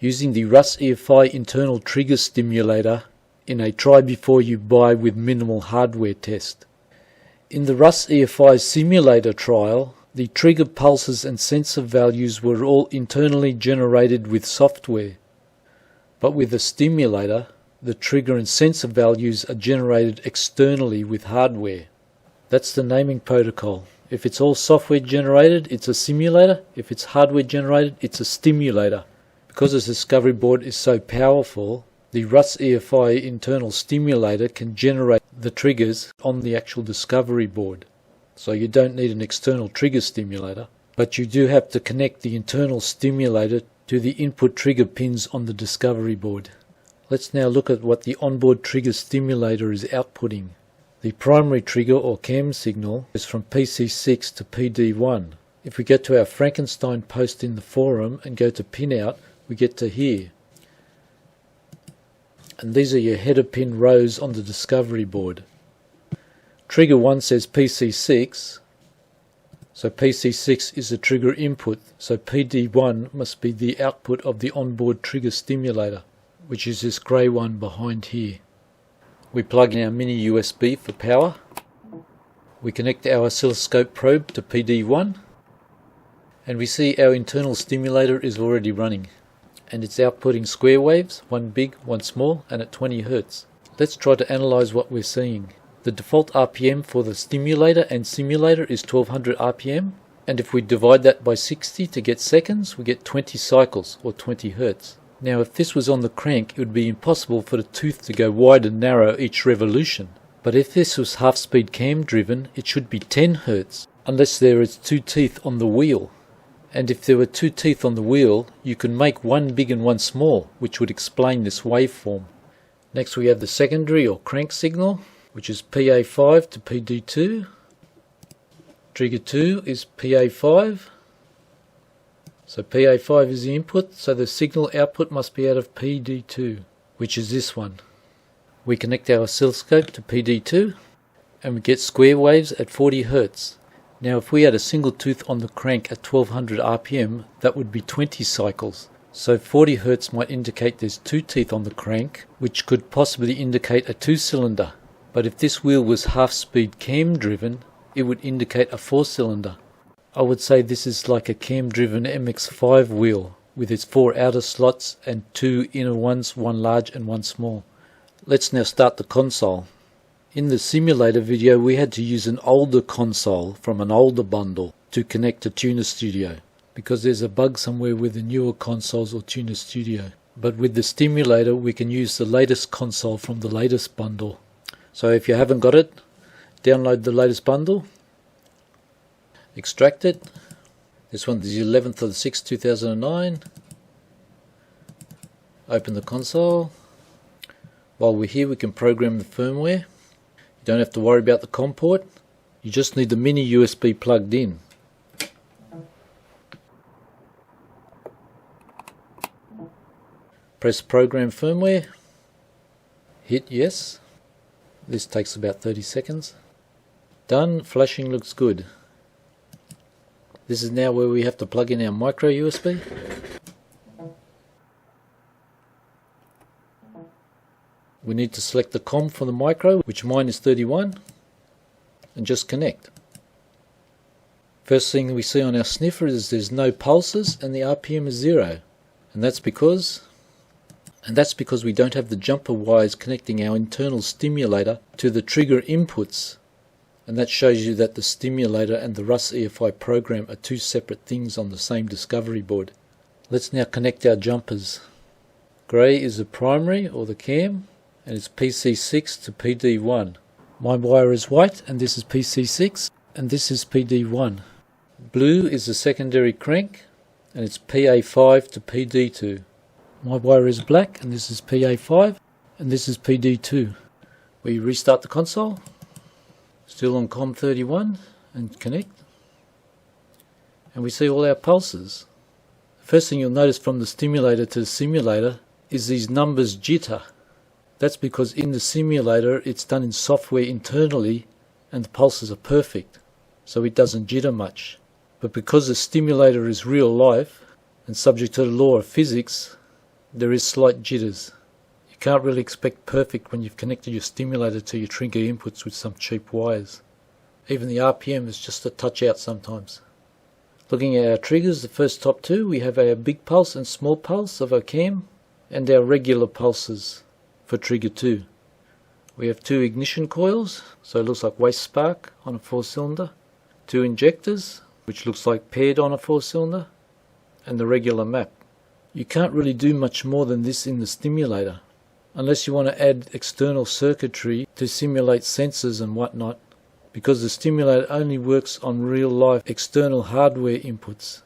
using the RusEFI internal trigger stimulator in a try before you buy with minimal hardware test. In the RusEFI simulator trial, the trigger pulses and sensor values were all internally generated with software. But with the stimulator, the trigger and sensor values are generated externally with hardware. That's the naming protocol. If it's all software generated, it's a simulator. If it's hardware generated, it's a stimulator. Because this discovery board is so powerful, the RusEFI internal stimulator can generate the triggers on the actual discovery board. So you don't need an external trigger stimulator, but you do have to connect the internal stimulator to the input trigger pins on the discovery board. Let's now look at what the onboard trigger stimulator is outputting. The primary trigger or cam signal is from PC6 to PD1. If we go to our Frankenstein post in the forum and go to pinout, we get to here. And these are your header pin rows on the discovery board. Trigger 1 says PC6, so PC6 is the trigger input, so PD1 must be the output of the onboard trigger stimulator, which is this grey one behind here. We plug in our mini USB for power. We connect our oscilloscope probe to PD1, and we see our internal stimulator is already running, and it's outputting square waves, one big, one small, and at 20 Hz. Let's try to analyze what we're seeing. The default RPM for the stimulator and simulator is 1200 RPM, and if we divide that by 60 to get seconds, we get 20 cycles, or 20 Hz. Now if this was on the crank, it would be impossible for the tooth to go wide and narrow each revolution. But if this was half-speed cam driven, it should be 10 Hz, unless there is two teeth on the wheel. And if there were two teeth on the wheel, you can make one big and one small, which would explain this waveform. Next we have the secondary or crank signal, which is PA5 to PD2. Trigger 2 is PA5. So PA5 is the input, so the signal output must be out of PD2, which is this one. We connect our oscilloscope to PD2, and we get square waves at 40 Hz. Now if we had a single tooth on the crank at 1200 RPM, that would be 20 cycles. So 40 Hz might indicate there's two teeth on the crank, which could possibly indicate a two-cylinder. But if this wheel was half-speed cam driven, it would indicate a 4-cylinder. I would say this is like a cam-driven MX5 wheel with its 4 outer slots and 2 inner ones, one large and one small. Let's now start the console. In the simulator video we had to use an older console from an older bundle to connect to TunerStudio, because there's a bug somewhere with the newer consoles or TunerStudio. But with the stimulator we can use the latest console from the latest bundle. So if you haven't got it, download the latest bundle. Extract it. This one is the 11th of the 6th 2009. Open the console. While we're here we can program the firmware. You don't have to worry about the COM port. You just need the mini USB plugged in. Press program firmware. Hit yes. This takes about 30 seconds. Done. Flashing looks good. This is now where we have to plug in our micro USB. We need to select the COM for the micro, which mine is 31, and just connect. First thing we see on our sniffer is there's no pulses and the RPM is 0. And that's because we don't have the jumper wires connecting our internal stimulator to the trigger inputs. And that shows you that the stimulator and the RusEFI program are two separate things on the same discovery board. Let's now connect our jumpers. Grey is the primary or the cam, and it's PC6 to PD1. My wire is white and this is PC6 and this is PD1. Blue is the secondary crank and it's PA5 to PD2. My wire is black and this is PA5 and this is PD2. We restart the console. Still on COM31 and connect, and we see all our pulses. The first thing you'll notice from the stimulator to the simulator is these numbers jitter. That's because in the simulator it's done in software internally and the pulses are perfect, so it doesn't jitter much. But because the stimulator is real life and subject to the law of physics, there is slight jitters. You can't really expect perfect when you've connected your stimulator to your trigger inputs with some cheap wires. Even the RPM is just a touch out sometimes. Looking at our triggers, the first top two, we have our big pulse and small pulse of our cam, and our regular pulses for trigger 2. We have 2 ignition coils, so it looks like waste spark on a 4-cylinder, 2 injectors, which looks like paired on a 4-cylinder, and the regular map. You can't really do much more than this in the stimulator, unless you want to add external circuitry to simulate sensors and whatnot, because the stimulator only works on real life external hardware inputs.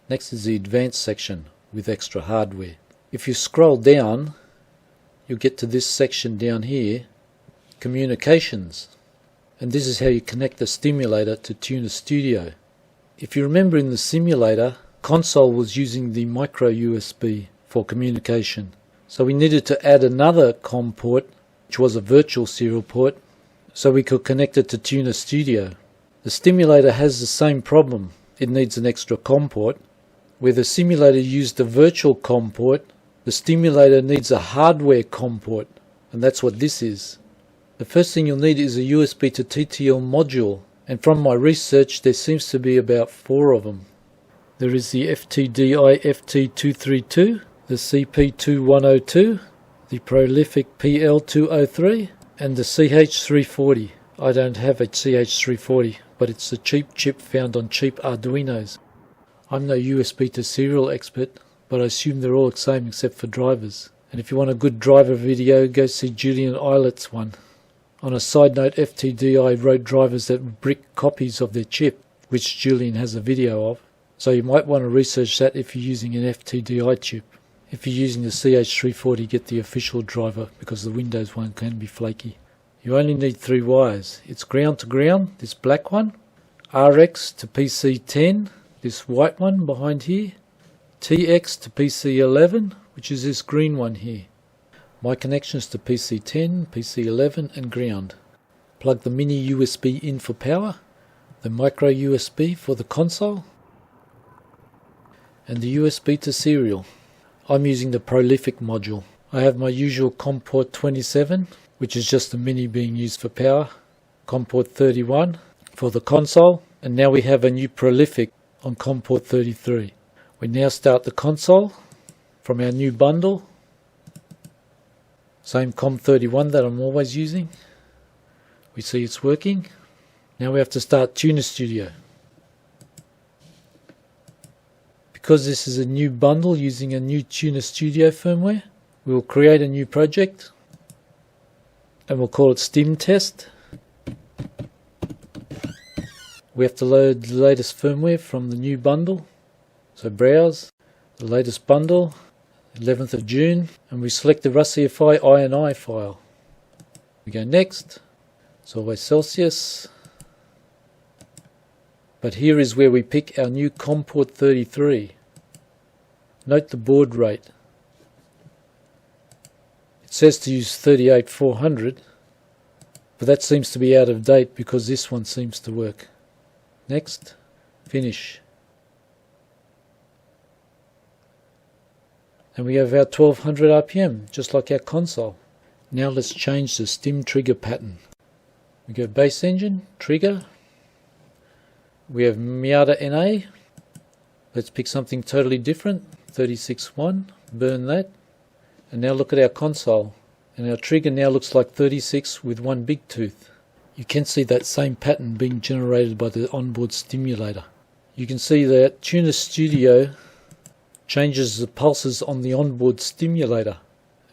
Next is the advanced section with extra hardware. If you scroll down, you'll get to this section down here, communications, and this is how you connect the stimulator to TunerStudio. If you remember, in the simulator, console was using the micro USB for communication, so we needed to add another COM port, which was a virtual serial port, so we could connect it to TunerStudio. The stimulator has the same problem. It needs an extra COM port. Where the simulator used a virtual COM port, the stimulator needs a hardware COM port, and that's what this is. The first thing you'll need is a USB to TTL module, and from my research there seems to be about 4 of them. There is the FTDI FT232, the CP2102, the Prolific PL203, and the CH340. I don't have a CH340, but it's a cheap chip found on cheap Arduinos. I'm no USB to serial expert, but I assume they're all the same except for drivers. And if you want a good driver video, go see Julian Eilert's one. On a side note, FTDI wrote drivers that brick copies of their chip, which Julian has a video of. So you might want to research that if you're using an FTDI chip. If you're using the CH340, get the official driver, because the Windows one can be flaky. You only need 3 wires. It's ground to ground, this black one, RX to PC10, this white one behind here, TX to PC11, which is this green one here. My connections to PC10, PC11 and ground. Plug the mini USB in for power, the micro USB for the console, and the USB to serial. I'm using the Prolific module. I have my usual COM port 27, which is just the mini being used for power, COM port 31 for the console, and now we have a new Prolific on COM port 33. We now start the console from our new bundle, same COM 31 that I'm always using. We see it's working. Now we have to start TunerStudio. Because this is a new bundle using a new TunerStudio firmware, we will create a new project and we'll call it StimTest. We have to load the latest firmware from the new bundle. So browse, the latest bundle, 11th of June, and we select the RusEFI INI file. We go next, it's always Celsius. But here is where we pick our new COM port 33. Note the baud rate. It says to use 38400, but that seems to be out of date because this one seems to work. Next, finish. And we have our 1200 RPM, just like our console. Now let's change the stim trigger pattern. We go base engine, trigger. We have Miata NA. Let's pick something totally different. 36.1, burn that. And now look at our console. And our trigger now looks like 36 with one big tooth. You can see that same pattern being generated by the onboard stimulator. You can see that TunerStudio changes the pulses on the onboard stimulator.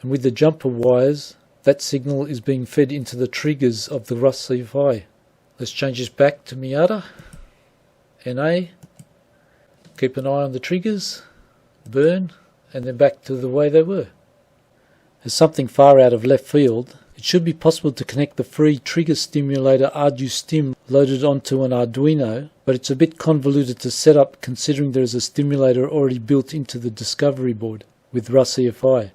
And with the jumper wires, that signal is being fed into the triggers of the RusEFI. Let's change this back to Miata. NA, keep an eye on the triggers, burn, and then back to the way they were. As something far out of left field, it should be possible to connect the free trigger stimulator RduStim loaded onto an Arduino, but it's a bit convoluted to set up considering there is a stimulator already built into the discovery board with RusEFI.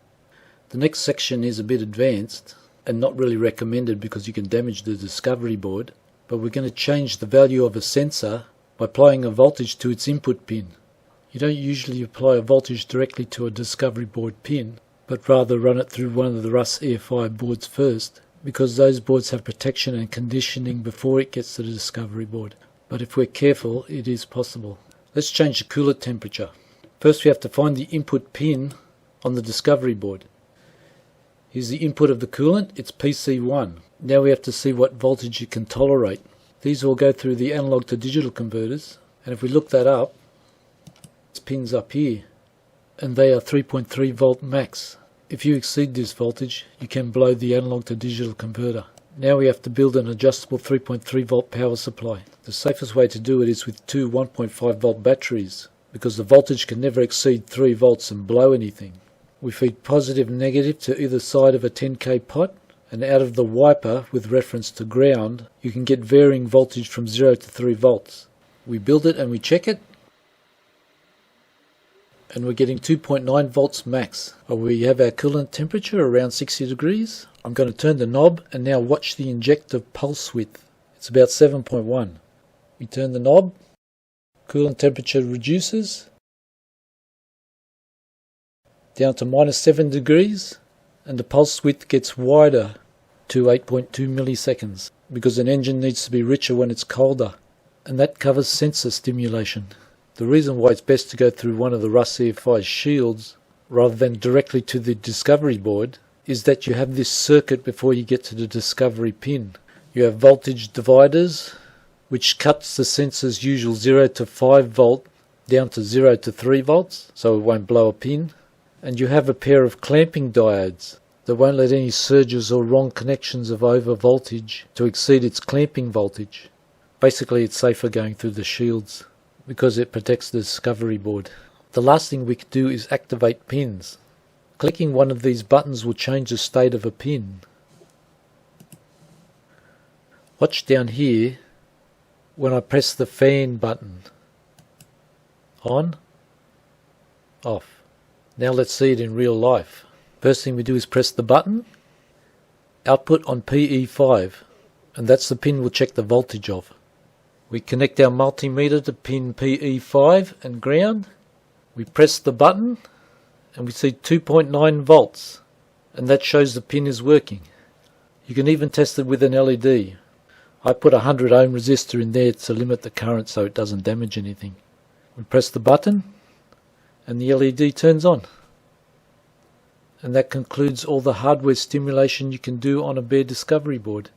The next section is a bit advanced and not really recommended because you can damage the discovery board, but we're going to change the value of a sensor by applying a voltage to its input pin. You don't usually apply a voltage directly to a discovery board pin, but rather run it through one of the RusEFI boards first, because those boards have protection and conditioning before it gets to the discovery board. But if we're careful, it is possible. Let's change the coolant temperature. First we have to find the input pin on the discovery board. Here's the input of the coolant, it's PC1. Now we have to see what voltage it can tolerate. These all go through the analog to digital converters, and if we look that up, this pin's up here, and they are 3.3 volt max. If you exceed this voltage, you can blow the analog to digital converter. Now we have to build an adjustable 3.3 volt power supply. The safest way to do it is with two 1.5 volt batteries, because the voltage can never exceed 3 volts and blow anything. We feed positive and negative to either side of a 10k pot, and out of the wiper with reference to ground, you can get varying voltage from 0 to 3 volts. We build it and we check it, and we're getting 2.9 volts max. We have our coolant temperature around 60 degrees. I'm going to turn the knob and now watch the injector pulse width. It's about 7.1. We turn the knob, coolant temperature reduces down to -7 degrees, and the pulse width gets wider to 8.2 milliseconds, because an engine needs to be richer when it's colder, and that covers sensor stimulation. The reason why it's best to go through one of the RusEFI shields rather than directly to the discovery board is that you have this circuit before you get to the discovery pin. You have voltage dividers, which cuts the sensor's usual 0 to 5 volt down to 0 to 3 volts, so it won't blow a pin. And you have a pair of clamping diodes that won't let any surges or wrong connections of over voltage to exceed its clamping voltage. Basically, it's safer going through the shields because it protects the discovery board. The last thing we could do is activate pins. Clicking one of these buttons will change the state of a pin. Watch down here when I press the fan button. On, off. Now let's see it in real life. First thing we do is press the button, output on PE5, and that's the pin we'll check the voltage of. We connect our multimeter to pin PE5 and ground. We press the button and we see 2.9 volts, and that shows the pin is working. You can even test it with an LED. I put a 100 ohm resistor in there to limit the current so it doesn't damage anything. We press the button and the LED turns on. And that concludes all the hardware stimulation you can do on a bare discovery board.